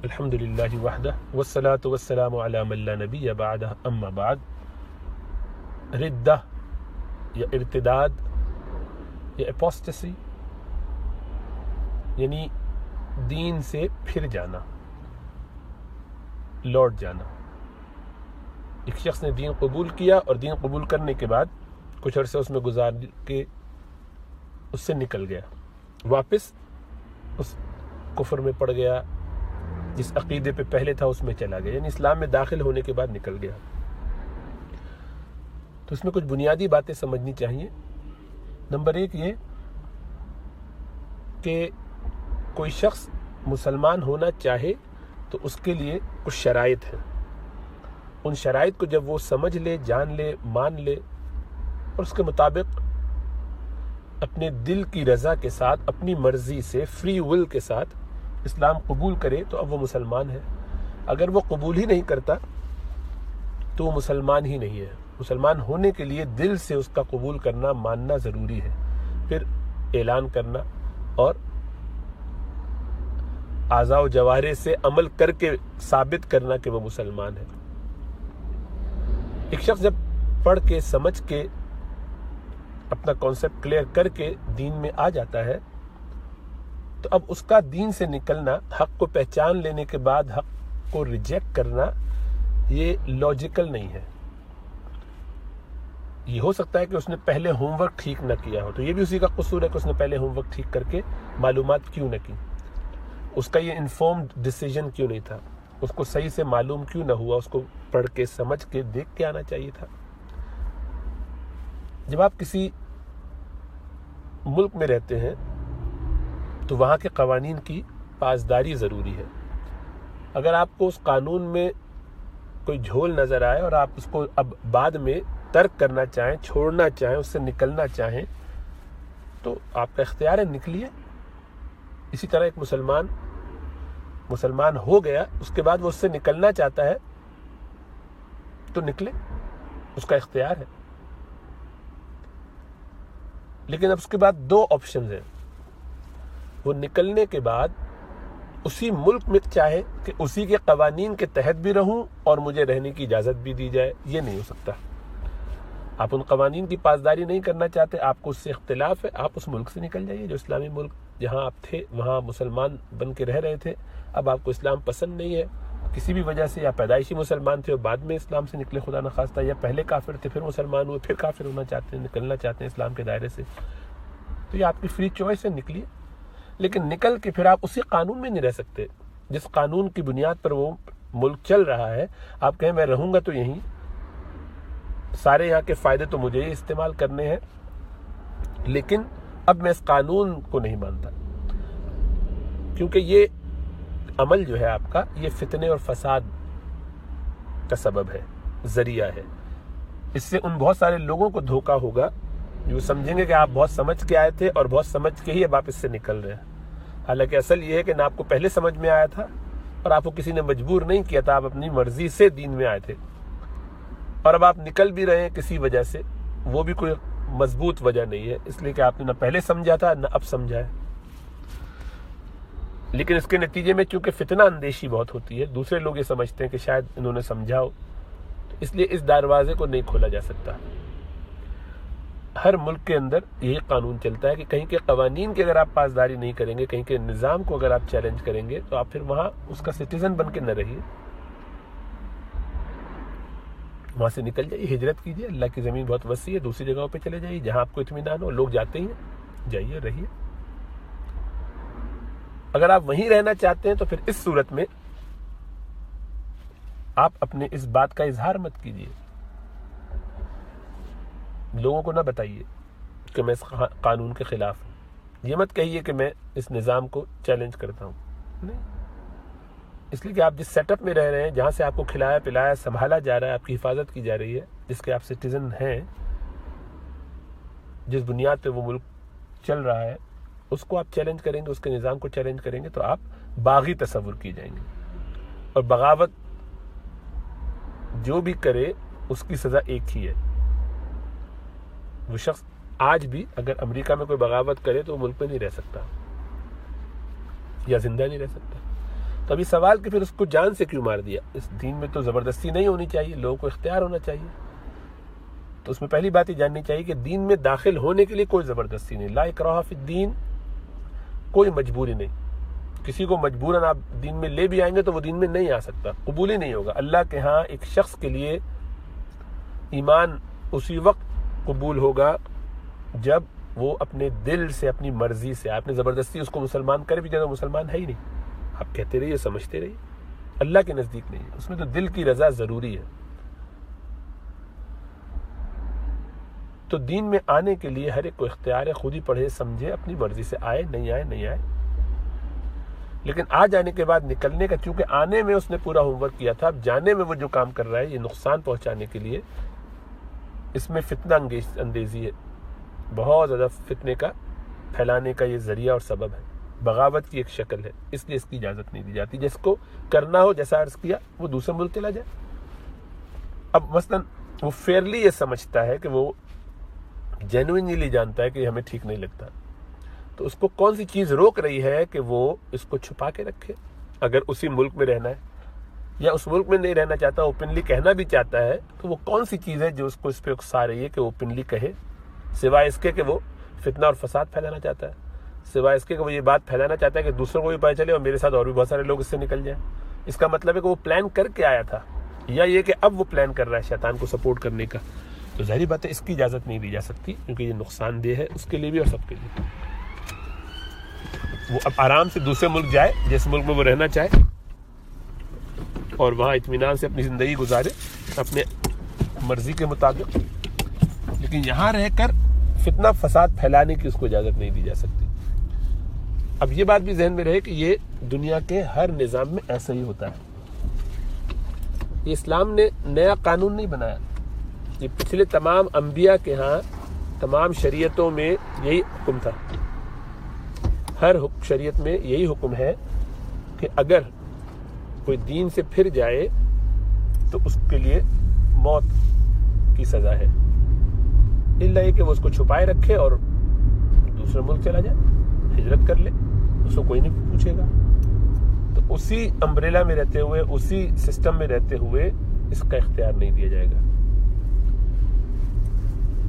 الحمد للہ وحدہ والصلاة والسلام علی من لا نبی بعدہ اما بعد. ردہ یا ارتداد یا اپوسٹسی یعنی دین سے پھر جانا، لوٹ جانا. ایک شخص نے دین قبول کیا اور دین قبول کرنے کے بعد کچھ عرصے اس میں گزار کے اس سے نکل گیا، واپس اس کفر میں پڑ گیا، جس عقیدے پہ پہلے تھا اس میں چلا گیا، یعنی اسلام میں داخل ہونے کے بعد نکل گیا. تو اس میں کچھ بنیادی باتیں سمجھنی چاہیے. نمبر ایک یہ کہ کوئی شخص مسلمان ہونا چاہے تو اس کے لیے کچھ شرائط ہیں. ان شرائط کو جب وہ سمجھ لے، جان لے، مان لے اور اس کے مطابق اپنے دل کی رضا کے ساتھ، اپنی مرضی سے، فری ول کے ساتھ اسلام قبول کرے تو اب وہ مسلمان ہے. اگر وہ قبول ہی نہیں کرتا تو وہ مسلمان ہی نہیں ہے. مسلمان ہونے کے لیے دل سے اس کا قبول کرنا، ماننا ضروری ہے، پھر اعلان کرنا اور اعضاء و جوارح سے عمل کر کے ثابت کرنا کہ وہ مسلمان ہے. ایک شخص جب پڑھ کے سمجھ کے اپنا کانسیپٹ کلیئر کر کے دین میں آ جاتا ہے تو اب اس کا دین سے نکلنا، حق کو پہچان لینے کے بعد حق کو ریجیکٹ کرنا، یہ لاجیکل نہیں ہے. یہ ہو سکتا ہے کہ اس نے پہلے ہوم ورک ٹھیک نہ کیا ہو، تو یہ بھی اسی کا قصور ہے کہ اس نے پہلے ہوم ورک ٹھیک کر کے معلومات کیوں نہ کی، اس کا یہ انفارمڈ ڈیسیجن کیوں نہیں تھا، اس کو صحیح سے معلوم کیوں نہ ہوا، اس کو پڑھ کے سمجھ کے دیکھ کے آنا چاہیے تھا. جب آپ کسی ملک میں رہتے ہیں تو وہاں کے قوانین کی پاسداری ضروری ہے. اگر آپ کو اس قانون میں کوئی جھول نظر آئے اور آپ اس کو اب بعد میں ترک کرنا چاہیں، چھوڑنا چاہیں، اس سے نکلنا چاہیں تو آپ کا اختیار ہے، نکلیے. اسی طرح ایک مسلمان ہو گیا، اس کے بعد وہ اس سے نکلنا چاہتا ہے تو نکلے، اس کا اختیار ہے. لیکن اب اس کے بعد دو آپشنز ہیں. وہ نکلنے کے بعد اسی ملک میں چاہے کہ اسی کے قوانین کے تحت بھی رہوں اور مجھے رہنے کی اجازت بھی دی جائے. یہ نہیں ہو سکتا. آپ ان قوانین کی پاسداری نہیں کرنا چاہتے، آپ کو اس سے اختلاف ہے، آپ اس ملک سے نکل جائیے. جو اسلامی ملک جہاں آپ تھے وہاں مسلمان بن کے رہ رہے تھے، اب آپ کو اسلام پسند نہیں ہے کسی بھی وجہ سے، یا پیدائشی مسلمان تھے اور بعد میں اسلام سے نکلے خدا نخواستہ، یا پہلے کافر تھے پھر مسلمان ہوئے پھر کافر ہونا چاہتے ہیں، نکلنا چاہتے ہیں اسلام کے دائرے سے، تو یہ آپ کی فری چوائس ہے، نکلیے. لیکن نکل کے پھر آپ اسی قانون میں نہیں رہ سکتے جس قانون کی بنیاد پر وہ ملک چل رہا ہے. آپ کہیں میں رہوں گا تو یہیں، سارے یہاں کے فائدے تو مجھے ہی استعمال کرنے ہیں، لیکن اب میں اس قانون کو نہیں مانتا، کیونکہ یہ عمل جو ہے آپ کا، یہ فتنے اور فساد کا سبب ہے، ذریعہ ہے. اس سے ان بہت سارے لوگوں کو دھوکہ ہوگا جو سمجھیں گے کہ آپ بہت سمجھ کے آئے تھے اور بہت سمجھ کے ہی اب آپ اس سے نکل رہے ہیں. حالانکہ اصل یہ ہے کہ نہ آپ کو پہلے سمجھ میں آیا تھا اور آپ کو کسی نے مجبور نہیں کیا تھا، آپ اپنی مرضی سے دین میں آئے تھے، اور اب آپ نکل بھی رہے ہیں کسی وجہ سے، وہ بھی کوئی مضبوط وجہ نہیں ہے، اس لیے کہ آپ نے نہ پہلے سمجھا تھا نہ اب سمجھا ہے. لیکن اس کے نتیجے میں چونکہ فتنہ اندیشی بہت ہوتی ہے، دوسرے لوگ یہ سمجھتے ہیں کہ شاید انہوں نے سمجھا ہو، تو اس لیے اس دروازے کو نہیں کھولا جا سکتا. ہر ملک کے اندر یہی قانون چلتا ہے کہ کہیں کے قوانین کی اگر آپ پاسداری نہیں کریں گے، کہیں کے نظام کو اگر آپ چیلنج کریں گے تو آپ پھر وہاں اس کا سٹیزن بن کے نہ رہیے، وہاں سے نکل جائیے، ہجرت کیجیے. اللہ کی زمین بہت وسیع ہے، دوسری جگہوں پہ چلے جائیے جہاں آپ کو اطمینان ہو. لوگ جاتے ہی ہیں، جائیے، رہیے. اگر آپ وہیں رہنا چاہتے ہیں تو پھر اس صورت میں آپ اپنے اس بات کا اظہار مت کیجیے، لوگوں کو نہ بتائیے کہ میں اس قانون کے خلاف ہوں. یہ مت کہیے کہ میں اس نظام کو چیلنج کرتا ہوں، نہیں. اس لیے کہ آپ جس سیٹ اپ میں رہ رہے ہیں، جہاں سے آپ کو کھلایا پلایا سنبھالا جا رہا ہے، آپ کی حفاظت کی جا رہی ہے، جس کے آپ سٹیزن ہیں، جس بنیاد پہ وہ ملک چل رہا ہے، اس کو آپ چیلنج کریں گے، اس کے نظام کو چیلنج کریں گے تو آپ باغی تصور کی جائیں گے. اور بغاوت جو بھی کرے اس کی سزا ایک ہی ہے. وہ شخص آج بھی اگر امریکہ میں کوئی بغاوت کرے تو وہ ملک میں نہیں رہ سکتا یا زندہ نہیں رہ سکتا. تو ابھی سوال کہ پھر اس کو جان سے کیوں مار دیا؟ اس دین میں تو زبردستی نہیں ہونی چاہیے، لوگوں کو اختیار ہونا چاہیے. تو اس میں پہلی بات یہ جاننی چاہیے کہ دین میں داخل ہونے کے لیے کوئی زبردستی نہیں، لا اکراہ فی الدین، کوئی مجبوری نہیں. کسی کو مجبوراً آپ دین میں لے بھی آئیں گے تو وہ دین میں نہیں آ سکتا، قبول ہی نہیں ہوگا. اللہ کے ہاں ایک شخص کے لیے ایمان اسی وقت قبول ہوگا جب وہ اپنے دل سے، اپنی مرضی سے. آپ نے زبردستی اس کو مسلمان کر بھی دیا تو مسلمان ہے ہی نہیں. آپ کہتے رہیے، سمجھتے رہیے، اللہ کے نزدیک نہیں ہے. اس میں تو دل کی رضا ضروری ہے. تو دین میں آنے کے لیے ہر ایک کو اختیار ہے، خود ہی پڑھے سمجھے، اپنی مرضی سے آئے، نہیں آئے نہیں آئے. لیکن آ جانے کے بعد نکلنے کا، چونکہ آنے میں اس نے پورا ہوم ورک کیا تھا، اب جانے میں وہ جو کام کر رہا ہے یہ نقصان پہنچانے کے لیے، اس میں فتنہ اندیزی ہے، بہت زیادہ فتنے کا پھیلانے کا یہ ذریعہ اور سبب ہے، بغاوت کی ایک شکل ہے. اس لیے اس کی اجازت نہیں دی جاتی. جس کو کرنا ہو، جیسا عرض کیا، وہ دوسرے ملک چلا جائے. اب مثلا وہ فیئرلی یہ سمجھتا ہے کہ وہ جینوئنلی جانتا ہے کہ یہ ہمیں ٹھیک نہیں لگتا، تو اس کو کون سی چیز روک رہی ہے کہ وہ اس کو چھپا کے رکھے؟ اگر اسی ملک میں رہنا ہے یا اس ملک میں نہیں رہنا چاہتا، اوپنلی کہنا بھی چاہتا ہے، تو وہ کون سی چیز ہے جو اس کو اس پہ اکسا رہی ہے کہ وہ اوپنلی کہے، سوائے اس کے کہ وہ فتنہ اور فساد پھیلانا چاہتا ہے، سوائے اس کے کہ وہ یہ بات پھیلانا چاہتا ہے کہ دوسروں کو بھی پتہ چلے اور میرے ساتھ اور بھی بہت سارے لوگ اس سے نکل جائیں. اس کا مطلب ہے کہ وہ پلان کر کے آیا تھا، یا یہ کہ اب وہ پلان کر رہا ہے شیطان کو سپورٹ کرنے کا. تو ظاہری بات ہے اس کی اجازت نہیں دی جا سکتی، کیونکہ یہ نقصان دہ ہے اس کے لیے بھی اور سب کے لیے. وہ اب آرام سے دوسرے ملک جائے، جس ملک میں وہ رہنا چاہے، اور وہاں اطمینان سے اپنی زندگی گزارے اپنے مرضی کے مطابق. لیکن یہاں رہ کر فتنہ فساد پھیلانے کی اس کو اجازت نہیں دی جا سکتی. اب یہ بات بھی ذہن میں رہے کہ یہ دنیا کے ہر نظام میں ایسا ہی ہوتا ہے. یہ اسلام نے نیا قانون نہیں بنایا، یہ پچھلے تمام انبیاء کے ہاں تمام شریعتوں میں یہی حکم تھا. ہر شریعت میں یہی حکم ہے کہ اگر کوئی دین سے پھر جائے تو اس کے لیے موت کی سزا ہے، الا یہ کہ وہ اس کو چھپائے رکھے اور دوسرے ملک چلا جائے، ہجرت کر لے، اس کو کوئی نہیں پوچھے گا. تو اسی امبریلا میں رہتے ہوئے، اسی سسٹم میں رہتے ہوئے اس کا اختیار نہیں دیا جائے گا.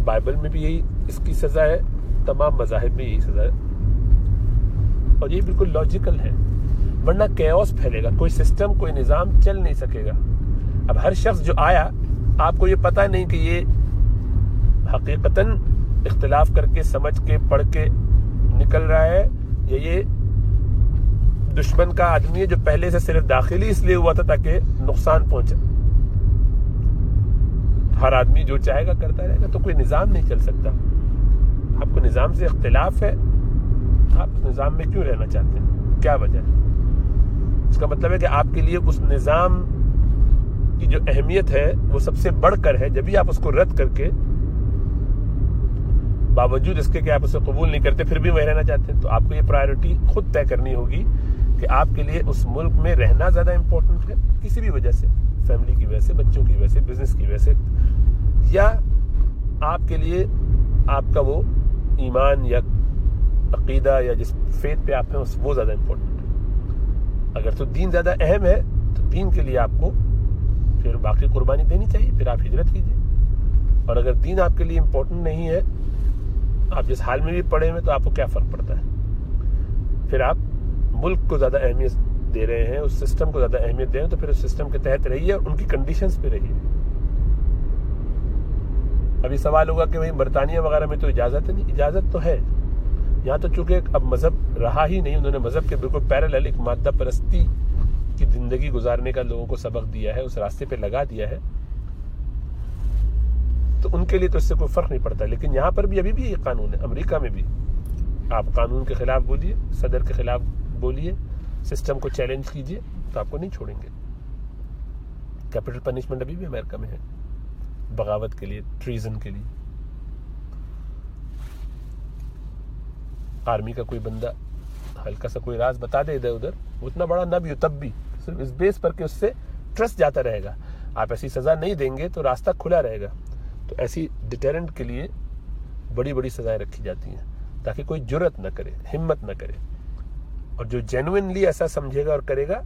بائبل میں بھی یہی اس کی سزا ہے، تمام مذاہب میں یہی سزا ہے، اور یہ بالکل لاجیکل ہے. ورنہ کیوس پھیلے گا، کوئی سسٹم، کوئی نظام چل نہیں سکے گا. اب ہر شخص جو آیا، آپ کو یہ پتہ نہیں کہ یہ حقیقتاً اختلاف کر کے، سمجھ کے، پڑھ کے نکل رہا ہے، یا یہ دشمن کا آدمی ہے جو پہلے سے صرف داخلی اس لیے ہوا تھا تاکہ نقصان پہنچے. ہر آدمی جو چاہے گا کرتا رہے گا، تو کوئی نظام نہیں چل سکتا. آپ کو نظام سے اختلاف ہے، آپ اس نظام میں کیوں رہنا چاہتے ہیں؟ کیا وجہ ہے؟ اس کا مطلب ہے کہ آپ کے لیے اس نظام کی جو اہمیت ہے وہ سب سے بڑھ کر ہے. جبھی آپ اس کو رد کر کے، باوجود اس کے کہ آپ اسے قبول نہیں کرتے، پھر بھی وہیں رہنا چاہتے ہیں، تو آپ کو یہ پرائیورٹی خود طے کرنی ہوگی کہ آپ کے لیے اس ملک میں رہنا زیادہ امپورٹنٹ ہے، کسی بھی وجہ سے، فیملی کی وجہ سے، بچوں کی وجہ سے، بزنس کی وجہ سے، یا آپ کے لیے آپ کا وہ ایمان یا عقیدہ یا جس فیت پہ آپ ہیں وہ زیادہ امپورٹنٹ ہے. اگر تو دین زیادہ اہم ہے تو دین کے لیے آپ کو پھر باقی قربانی دینی چاہیے، پھر آپ ہجرت کیجیے. اور اگر دین آپ کے لیے امپورٹنٹ نہیں ہے، آپ جس حال میں بھی پڑے ہوئے، تو آپ کو کیا فرق پڑتا ہے؟ پھر آپ ملک کو زیادہ اہمیت دے رہے ہیں، اس سسٹم کو زیادہ اہمیت دے رہے ہیں، تو پھر اس سسٹم کے تحت رہیے اور ان کی کنڈیشنز پہ رہیے. ابھی سوال ہوگا کہ بھئی برطانیہ وغیرہ میں تو اجازت ہے. نہیں، اجازت تو ہے. یہاں تو چونکہ اب مذہب رہا ہی نہیں، انہوں نے مذہب کے بالکل پیرالل ایک مادہ پرستی کی زندگی گزارنے کا لوگوں کو سبق دیا ہے، اس راستے پہ لگا دیا ہے، تو ان کے لیے تو اس سے کوئی فرق نہیں پڑتا. لیکن یہاں پر بھی ابھی بھی یہ قانون ہے. امریکہ میں بھی آپ قانون کے خلاف بولیے، صدر کے خلاف بولیے، سسٹم کو چیلنج کیجیے، تو آپ کو نہیں چھوڑیں گے. کیپٹل پنشمنٹ ابھی بھی امریکہ میں ہے، بغاوت کے لیے، ٹریزن کے لیے. آرمی کا کوئی بندہ ہلکا سا کوئی راز بتا دے ادھر ادھر، اتنا بڑا نہ بھی ہو تب بھی، صرف اس بیس پر کہ اس سے ٹرسٹ جاتا رہے گا. آپ ایسی سزا نہیں دیں گے تو راستہ کھلا رہے گا. تو ایسی ڈیٹرنٹ کے لیے بڑی بڑی سزائیں رکھی جاتی ہیں تاکہ کوئی جرت نہ کرے، ہمت نہ کرے. اور جو جینوئنلی ایسا سمجھے گا اور کرے گا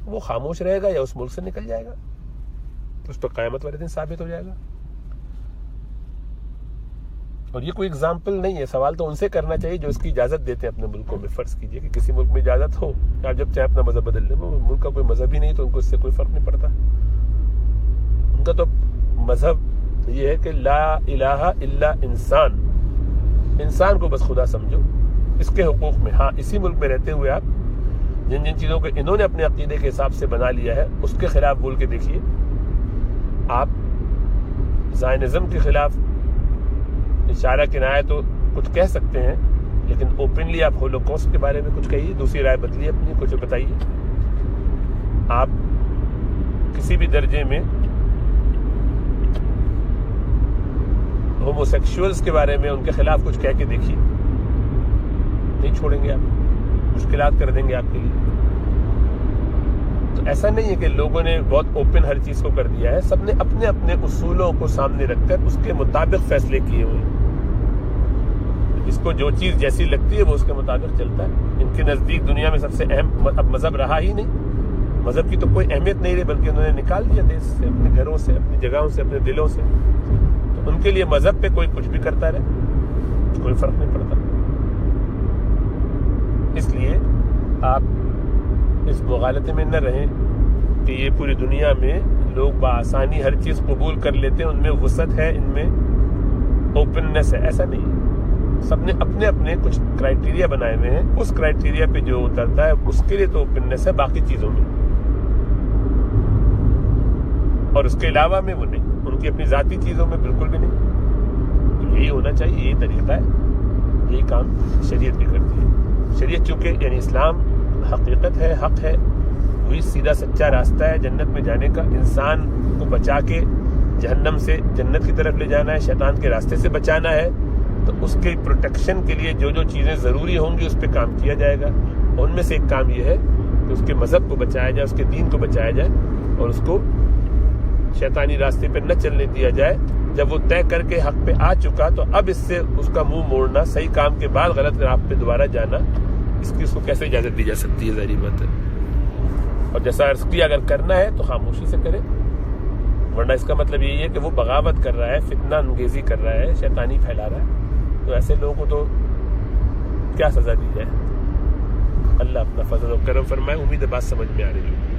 وہ خاموش رہے گا یا اس ملک سے نکل جائے گا، اس پر قیامت والے دن ثابت ہو جائے گا۔ اور یہ کوئی اگزامپل نہیں ہے، سوال تو ان سے کرنا چاہیے جو اس کی اجازت دیتے ہیں اپنے ملکوں میں۔ فرض کیجئے کہ کسی ملک میں اجازت ہو کہ آپ جب چاہے اپنا مذہب بدل لیں، وہ ملک کا کوئی مذہب ہی نہیں تو ان کو اس سے کوئی فرق نہیں پڑتا۔ ان کا تو مذہب یہ ہے کہ لا الہ الا انسان، انسان کو بس خدا سمجھو، اس کے حقوق میں۔ ہاں اسی ملک میں رہتے ہوئے آپ جن جن چیزوں کو انہوں نے اپنے عقیدے کے حساب سے بنا لیا ہے اس کے خلاف بول کے دیکھیے۔ آپ زائنزم کے خلاف اشارہ کنایہ تو کچھ کہہ سکتے ہیں، لیکن اوپنلی آپ ہولوکوسٹ کے بارے میں کچھ کہیے، دوسری رائے بدلیے اپنی، کچھ بتائیے۔ آپ کسی بھی درجے میں ہومو سیکشولز کے بارے میں ان کے خلاف کچھ کہہ کے دیکھیے، نہیں چھوڑیں گے آپ، مشکلات کر دیں گے آپ کے لیے۔ تو ایسا نہیں ہے کہ لوگوں نے بہت اوپن ہر چیز کو کر دیا ہے، سب نے اپنے اپنے اصولوں کو سامنے رکھ کر اس کے مطابق فیصلے کیے ہوئے ہیں۔ جس کو جو چیز جیسی لگتی ہے وہ اس کے مطابق چلتا ہے۔ ان کے نزدیک دنیا میں سب سے اہم اب مذہب رہا ہی نہیں، مذہب کی تو کوئی اہمیت نہیں رہی، بلکہ انہوں نے نکال دیا دیش سے، اپنے گھروں سے، اپنی جگہوں سے، اپنے دلوں سے۔ تو ان کے لیے مذہب پہ کوئی کچھ بھی کرتا رہے، کوئی فرق نہیں پڑتا۔ اس لیے آپ اس مغالطے میں نہ رہیں کہ یہ پوری دنیا میں لوگ بآسانی ہر چیز قبول کر لیتے ہیں، ان میں وسعت ہے، ان میں اوپننس ہے۔ ایسا نہیں ہے، سب نے اپنے اپنے کچھ کرائٹیریا بنائے ہوئے ہیں، اس کرائٹیریا پہ جو اترتا ہے اس کے لیے تو اوپننس ہے، باقی چیزوں میں اور اس کے علاوہ میں وہ نہیں، ان کی اپنی ذاتی چیزوں میں بالکل بھی نہیں۔ تو یہی ہونا چاہیے، یہی طریقہ ہے، یہی کام شریعت بھی کرتی ہے۔ شریعت چونکہ یعنی اسلام حقیقت ہے، حق ہے، وہی سیدھا سچا راستہ ہے جنت میں جانے کا۔ انسان کو بچا کے جہنم سے جنت کی طرف لے جانا ہے، شیطان کے راستے سے بچانا ہے، تو اس کے پروٹیکشن کے لیے جو جو چیزیں ضروری ہوں گی اس پہ کام کیا جائے گا۔ اور ان میں سے ایک کام یہ ہے کہ اس کے مذہب کو بچایا جائے، اس کے دین کو بچایا جائے، اور اس کو شیطانی راستے پہ نہ چلنے دیا جائے۔ جب وہ طے کر کے حق پہ آ چکا تو اب اس سے اس کا منہ موڑنا، صحیح کام کے بعد غلط راہ پہ دوبارہ جانا، اس کی اس کو کیسے اجازت دی جا سکتی ہے؟ ظاہری بات ہے۔ اور جیسا عرض کیا، اگر کرنا ہے تو خاموشی سے کرے، ورنہ اس کا مطلب یہی ہے کہ وہ بغاوت کر رہا ہے، فتنہ انگیزی کر رہا ہے، شیطانی پھیلا رہا ہے، تو ایسے لوگوں کو تو کیا سزا دی جائے؟ اللہ اپنا فضل و کرم فرمائے۔ امید ہے بات سمجھ میں آ رہی ہے۔